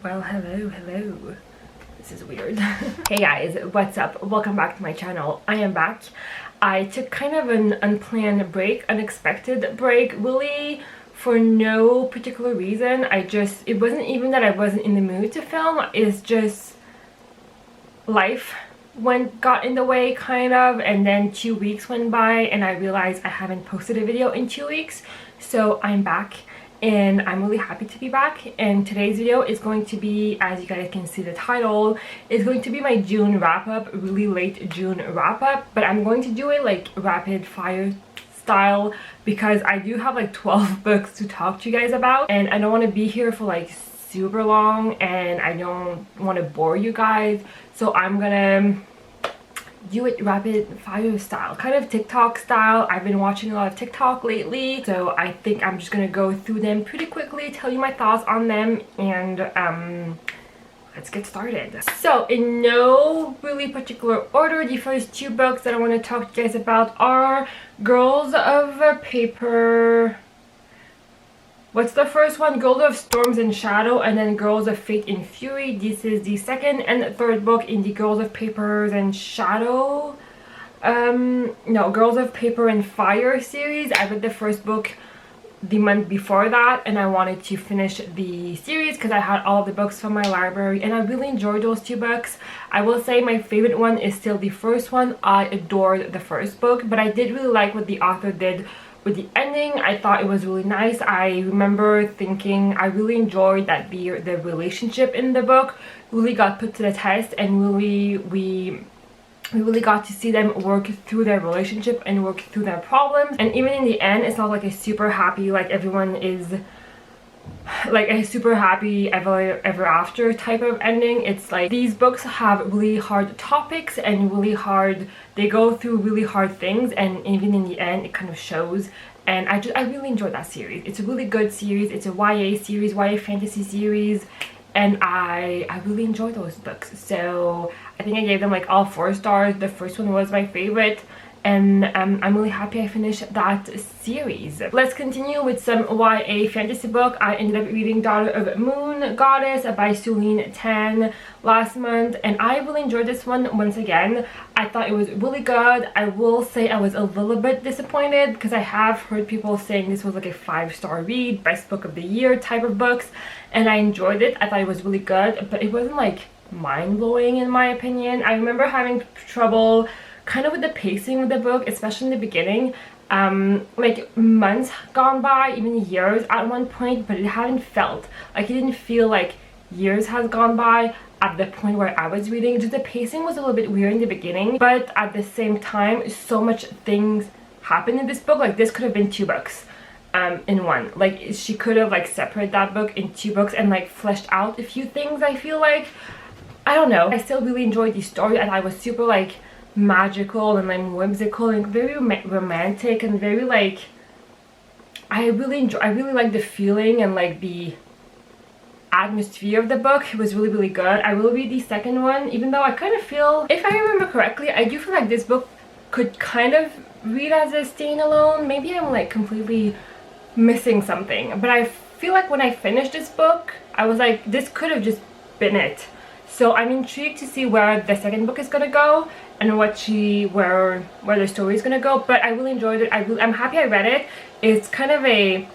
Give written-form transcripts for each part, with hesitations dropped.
Well, hello. This is weird. Hey guys, what's up? Welcome back to my channel. I am back. I took kind of an unplanned break, unexpected break, really for no particular reason. It wasn't even that I wasn't in the mood to film, it's just life got in the way kind of, and then 2 weeks went by and I realized I haven't posted a video in 2 weeks. So I'm back. And I'm really happy to be back, and today's video is going to be, as you guys can see the title, is going to be my June wrap-up, really late June wrap-up, but I'm going to do it like rapid fire style because I do have like 12 books to talk to you guys about, and I don't want to be here for like super long and I don't want to bore you guys, so I'm gonna do it rapid fire style, kind of TikTok style. I've been watching a lot of TikTok lately, so I think I'm just gonna go through them pretty quickly, tell you my thoughts on them, and let's get started. So in no really particular order, the first two books that I want to talk to you guys about are Girls of Paper. What's the first one? Girls of Storms and Shadow, and then Girls of Fate and Fury. This is the second and third book in the Girls of Papers and Shadow. No, Girls of Paper and Fire series. I read the first book the month before that, and I wanted to finish the series because I had all the books from my library, and I really enjoyed those two books. I will say my favorite one is still the first one. I adored the first book, but I did really like what the author did with the ending. I thought it was really nice. I remember thinking I really enjoyed that the relationship in the book really got put to the test, and really we really got to see them work through their relationship and work through their problems. And even in the end, it's not like a super happy, like everyone is like a super happy ever after type of ending. It's like these books have really hard topics and they go through really hard things, and even in the end it kind of shows. And I really enjoyed that series. It's a really good series. It's a YA series, YA fantasy series, and I really enjoyed those books. So I think I gave them like all 4 stars. The first one was my favorite, and I'm really happy I finished that series. Let's continue with some YA fantasy book. I ended up reading Daughter of Moon Goddess by Sue Lynn Tan last month, and I really enjoyed this one once again. I thought it was really good. I will say I was a little bit disappointed because I have heard people saying this was like a 5-star read, best book of the year type of books, and I enjoyed it. I thought it was really good, but it wasn't like mind-blowing in my opinion. I remember having trouble kind of with the pacing of the book, especially in the beginning. Like months gone by, even years at one point, but it hadn't felt like, it didn't feel like years has gone by at the point where I was reading. Just the pacing was a little bit weird in the beginning, but at the same time so much things happened in this book. Like this could have been 2 books in one. Like she could have like separated that book in 2 books and like fleshed out a few things. I feel like, I don't know, I still really enjoyed the story, and I was super like magical and like whimsical and very romantic and very like, I really like the feeling and like the atmosphere of the book. It was really good. I will read the second one, even though I kind of feel, if I remember correctly, I do feel like this book could kind of read as a standalone. Maybe I'm like completely missing something, but I feel like when I finished this book I was like, this could have just been it. So I'm intrigued to see where the second book is gonna go and where the story is gonna go. But I really enjoyed it. I'm happy I read it. It's kind of a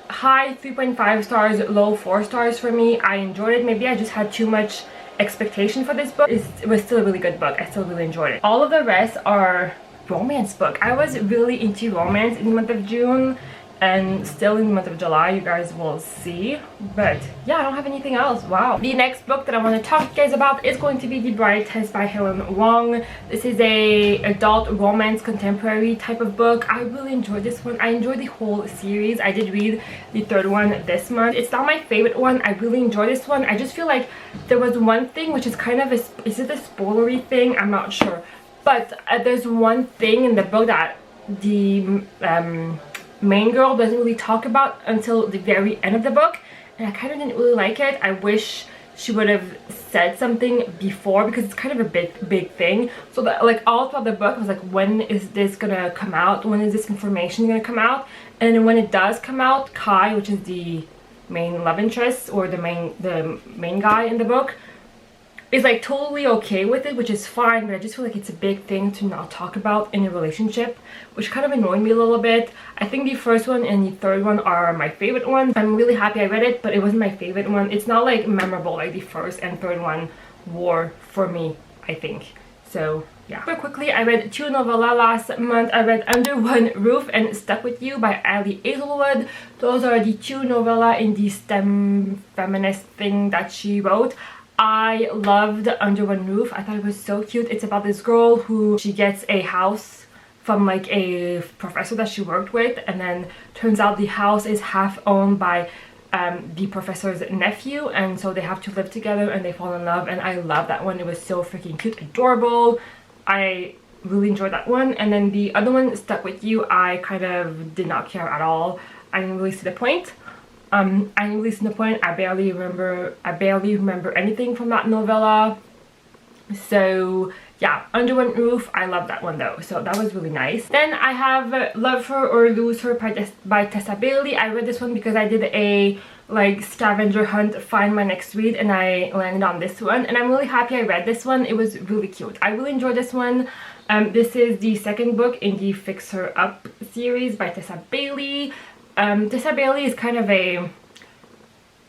high 3.5 stars, low 4 stars for me. I enjoyed it. Maybe I just had too much expectation for this book. It was still a really good book. I still really enjoyed it. All of the rest are romance book. I was really into romance in the month of June, and still in the month of July, you guys will see. But yeah, I don't have anything else. Wow. The next book that I want to talk to you guys about is going to be The Bride Test by Helen Hoang. This is a adult romance contemporary type of book. I really enjoyed this one. I enjoyed the whole series. I did read the third one this month. It's not my favorite one. I really enjoyed this one. I just feel like there was one thing which is kind of is it a spoilery thing? I'm not sure. But there's one thing in the book that the main girl doesn't really talk about until the very end of the book, and I kind of didn't really like it. I wish she would have said something before, because it's kind of a big thing. So that, like, all throughout the book I was like, when is this gonna come out? When is this information gonna come out? And when it does come out, Kai, which is the main love interest or the main guy in the book is like totally okay with it, which is fine, but I just feel like it's a big thing to not talk about in a relationship, which kind of annoyed me a little bit. I think the first one and the third one are my favorite ones. I'm really happy I read it, but it wasn't my favorite one. It's not like memorable like the first and third one were for me, I think. So yeah. Super quickly, I read 2 novella last month. I read Under One Roof and Stuck With You by Ali Hazerwood. Those are the 2 novella in the STEM feminist thing that she wrote. I loved Under One Roof. I thought it was so cute. It's about this girl who she gets a house from like a professor that she worked with, and then turns out the house is half owned by the professor's nephew, and so they have to live together and they fall in love, and I love that one. It was so freaking cute, adorable. I really enjoyed that one. And then the other one, Stuck With You, I kind of did not care at all. I didn't really see the point. I didn't really see the point. I barely remember anything from that novella. So yeah, Under One Roof, I love that one though, so that was really nice. Then I have Love Her or Lose Her by Tessa Bailey. I read this one because I did a like scavenger hunt, find my next read, and I landed on this one, and I'm really happy I read this one. It was really cute. I really enjoyed this one. This is the second book in the Fix Her Up series by Tessa Bailey. Tessa Bailey is kind of a,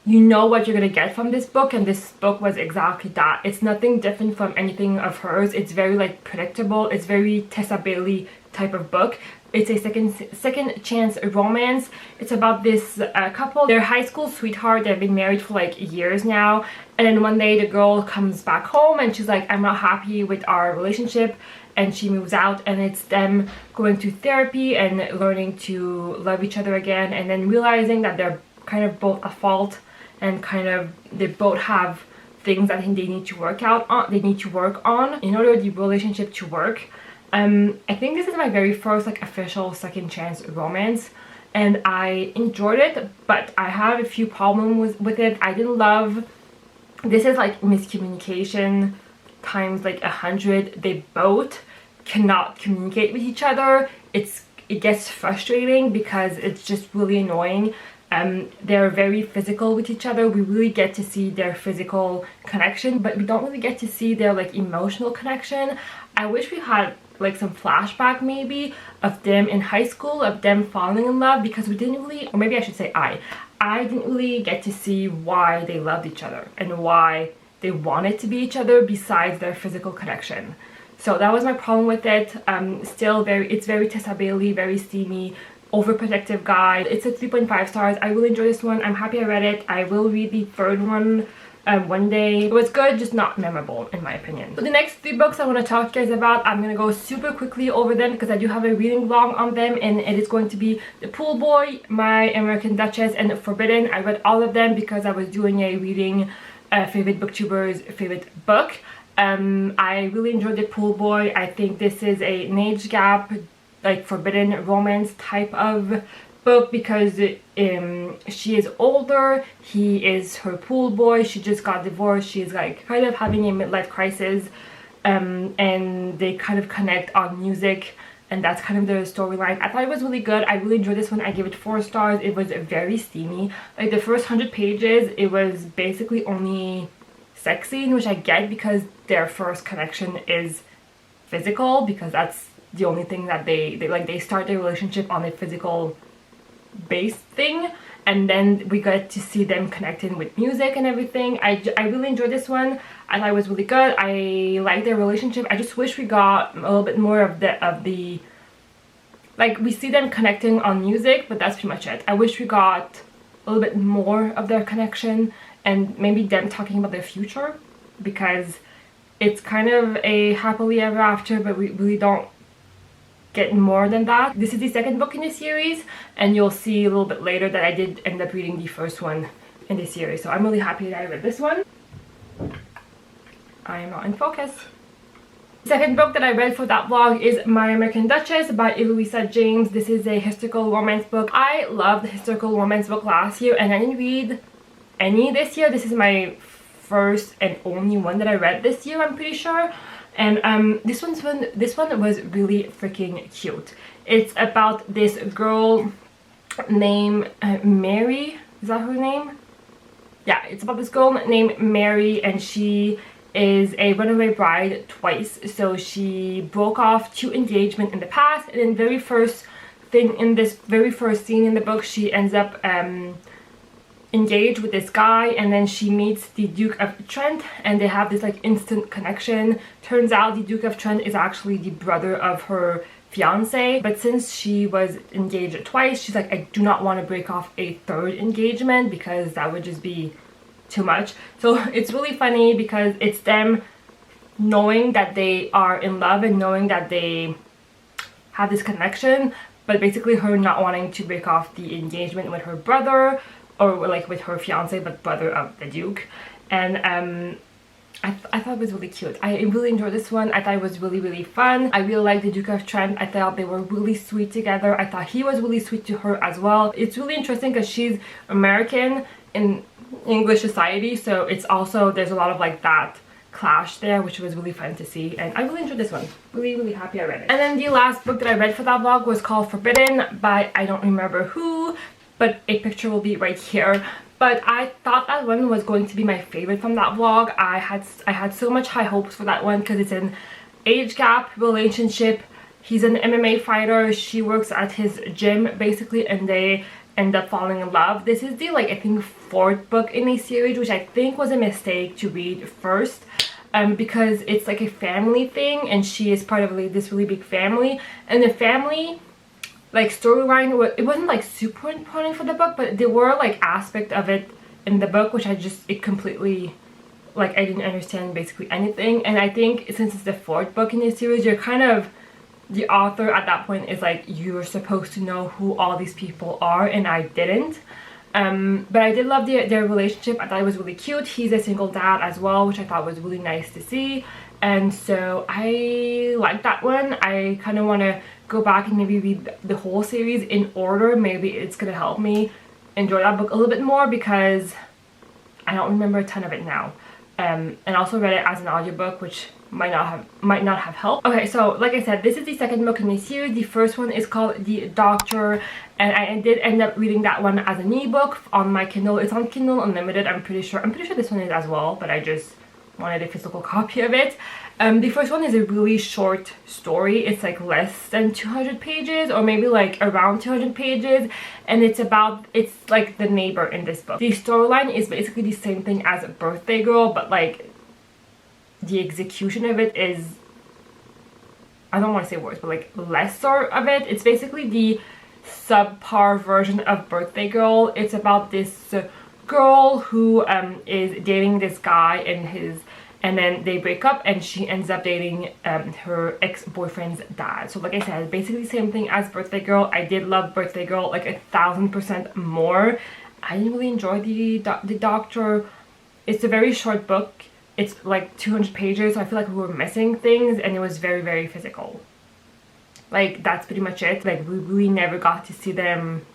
you know what you're gonna get from this book, and this book was exactly that. It's nothing different from anything of hers. It's very like predictable. It's very Tessa Bailey type of book. It's a second chance romance. It's about this couple. They're high school sweetheart. They've been married for like years now, and then one day the girl comes back home and she's like, I'm not happy with our relationship, and she moves out, and it's them going to therapy and learning to love each other again, and then realizing that they're kind of both at fault, and kind of they both have things that they need to work on in order for the relationship to work. I think this is my very first like official second chance romance, and I enjoyed it, but I have a few problems with it. I didn't love, this is like miscommunication times like 100. They both cannot communicate with each other. It gets frustrating because it's just really annoying. They're very physical with each other. We really get to see their physical connection, but we don't really get to see their like emotional connection. I wish we had like some flashback maybe of them in high school, of them falling in love, because we didn't really, or maybe I should say I didn't really get to see why they loved each other and why they wanted to be each other besides their physical connection. So that was my problem with it. Still it's very Tessa Bailey, very steamy, overprotective guy. It's a 3.5 stars. I really enjoyed this one. I'm happy I read it. I will read the third one one day. It was good, just not memorable in my opinion. So the next 3 books I want to talk to you guys about, I'm gonna go super quickly over them because I do have a reading vlog on them, and it is going to be The Pool Boy, My American Dutchess, and Forbidden. I read all of them because I was doing a reading favorite booktuber's favorite book. I really enjoyed The Pool Boy. I think this is an age gap, like forbidden romance type of book, because she is older, he is her pool boy, she just got divorced, she's like kind of having a midlife crisis, and they kind of connect on music, and that's kind of the storyline. I thought it was really good. I really enjoyed this one. I gave it 4 stars. It was very steamy. Like the first 100 pages, it was basically only sex scene, which I get because their first connection is physical, because that's the only thing that they start their relationship on a physical base thing, and then we got to see them connecting with music and everything. I really enjoyed this one. I thought it was really good. I like their relationship. I just wish we got a little bit more of the like, we see them connecting on music, but that's pretty much it. I wish we got a little bit more of their connection, and maybe them talking about their future, because it's kind of a happily ever after, but we really don't get more than that. This is the second book in the series, and you'll see a little bit later that I did end up reading the first one in the series, so I'm really happy that I read this one. I am not in focus. The second book that I read for that vlog is My American Dutchess by Eloisa James. This is a historical romance book. I loved the historical romance book last year, and I didn't read any this year. This is my first and only one that I read this year, I'm pretty sure. And this one was really freaking cute. It's about this girl named Mary. Is that her name? Yeah, it's about this girl named Mary, and she is a runaway bride twice. So she broke off 2 engagements in the past, and then very first thing in this very first scene in the book, she ends up engaged with this guy, and then she meets the Duke of Trent, and they have this like instant connection. Turns out the Duke of Trent is actually the brother of her fiance, but since she was engaged twice, she's like, I do not want to break off a 3rd engagement because that would just be too much. So it's really funny because it's them knowing that they are in love and knowing that they have this connection, but basically her not wanting to break off the engagement with her brother, or like with her fiance but brother of the Duke. And I thought it was really cute. I really enjoyed this one. I thought it was really fun. I really liked the Duke of Trent. I thought they were really sweet together. I thought he was really sweet to her as well. It's really interesting because she's American in English society, so it's also, there's a lot of like that clash there, which was really fun to see, and I really enjoyed this one. Really happy I read it. And then the last book that I read for that vlog was called Forbidden by I don't remember who, but a picture will be right here. But I thought that one was going to be my favorite from that vlog. I had so much high hopes for that one because it's an age gap relationship. He's an MMA fighter, she works at his gym basically, and they end up falling in love. This is the like I think 4th book in a series, which I think was a mistake to read first, because it's like a family thing, and she is part of this really big family, and the family like storyline, it wasn't like super important for the book, but there were like aspect of it in the book which it completely, like, I didn't understand basically anything. And I think since it's the 4th book in this series, you're kind of, the author at that point is like, you're supposed to know who all these people are, and I didn't. But I did love their relationship. I thought it was really cute. He's a single dad as well, which I thought was really nice to see, and so I like that one. I kind of want to go back and maybe read the whole series in order. Maybe it's gonna help me enjoy that book a little bit more because I don't remember a ton of it now. And also read it as an audiobook, which might not have helped. Okay, so like I said, this is the 2nd book in the series. The first one is called The Daughther, and I did end up reading that one as an ebook on my Kindle. It's on Kindle Unlimited, I'm pretty sure this one is as well, but I just wanted a physical copy of it. The first one is a really short story. It's like less than 200 pages, or maybe like around 200 pages, and it's like the neighbor in this book. The storyline is basically the same thing as Birthday Girl, but like the execution of it is, I don't want to say worse, but like lesser of it. It's basically the subpar version of Birthday Girl. It's about this girl who is dating this guy and then they break up, and she ends up dating her ex-boyfriend's dad. So like I said, basically the same thing as Birthday Girl. I did love Birthday Girl like 1000% more. I didn't really enjoy the Daughther. It's a very short book. It's like 200 pages, so I feel like we were missing things, and it was very physical. Like, that's pretty much it. Like, we really never got to see them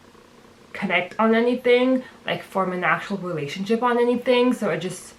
connect on anything, like form an actual relationship on anything. So it just,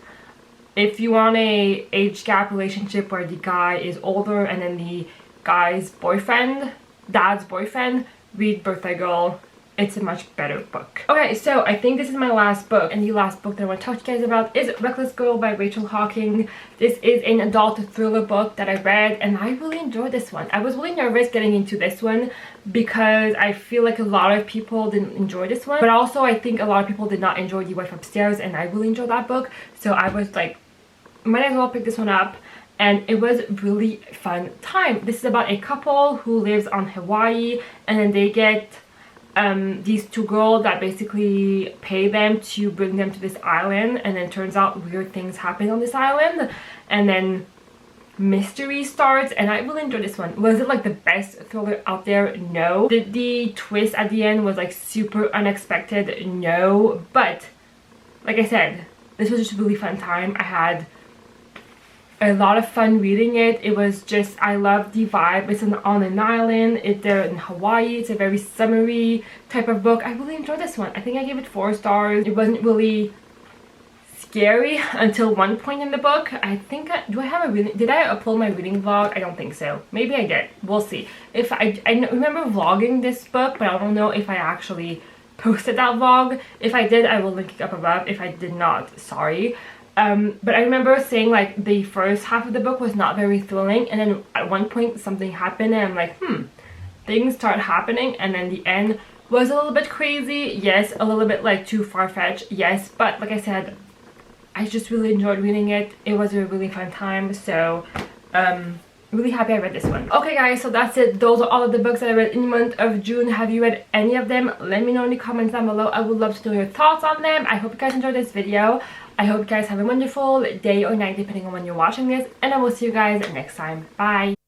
if you want a age gap relationship where the guy is older and then the guy's boyfriend, dad's boyfriend, read Birthday Girl. It's a much better book. Okay, so I think this is my last book, and the last book that I want to talk to you guys about is Reckless Girl by Rachel Hawkins. This is an adult thriller book that I read, and I really enjoyed this one. I was really nervous getting into this one because I feel like a lot of people didn't enjoy this one, but also I think a lot of people did not enjoy The Wife Upstairs, and I really enjoyed that book, so I was like, might as well pick this one up. And it was really fun time. This is about a couple who lives on Hawaii, and then they get these 2 girls that basically pay them to bring them to this island, and then turns out weird things happen on this island, and then mystery starts. And I really enjoyed this one. Was it like the best thriller out there? No. Did the twist at the end was like super unexpected? No. But like I said, this was just a really fun time. I had a lot of fun reading it. It was just, I love the vibe. It's on an island. They're in Hawaii. It's a very summery type of book. I really enjoyed this one. I think I gave it 4 stars. It wasn't really scary until one point in the book. I think do I have a reading, did I upload my reading vlog? I don't think so. Maybe I did. We'll see. If I remember vlogging this book, but I don't know if I actually posted that vlog. If I did, I will link it up above. If I did not, sorry. But I remember saying like the first half of the book was not very thrilling, and then at one point something happened and I'm like, things start happening, and then the end was a little bit crazy, yes, a little bit like too far-fetched, yes, but like I said, I just really enjoyed reading it. It was a really fun time, so really happy I read this one. Okay guys, so that's it. Those are all of the books that I read in the month of June. Have you read any of them? Let me know in the comments down below. I would love to know your thoughts on them. I hope you guys enjoyed this video. I hope you guys have a wonderful day or night depending on when you're watching this, and I will see you guys next time. Bye!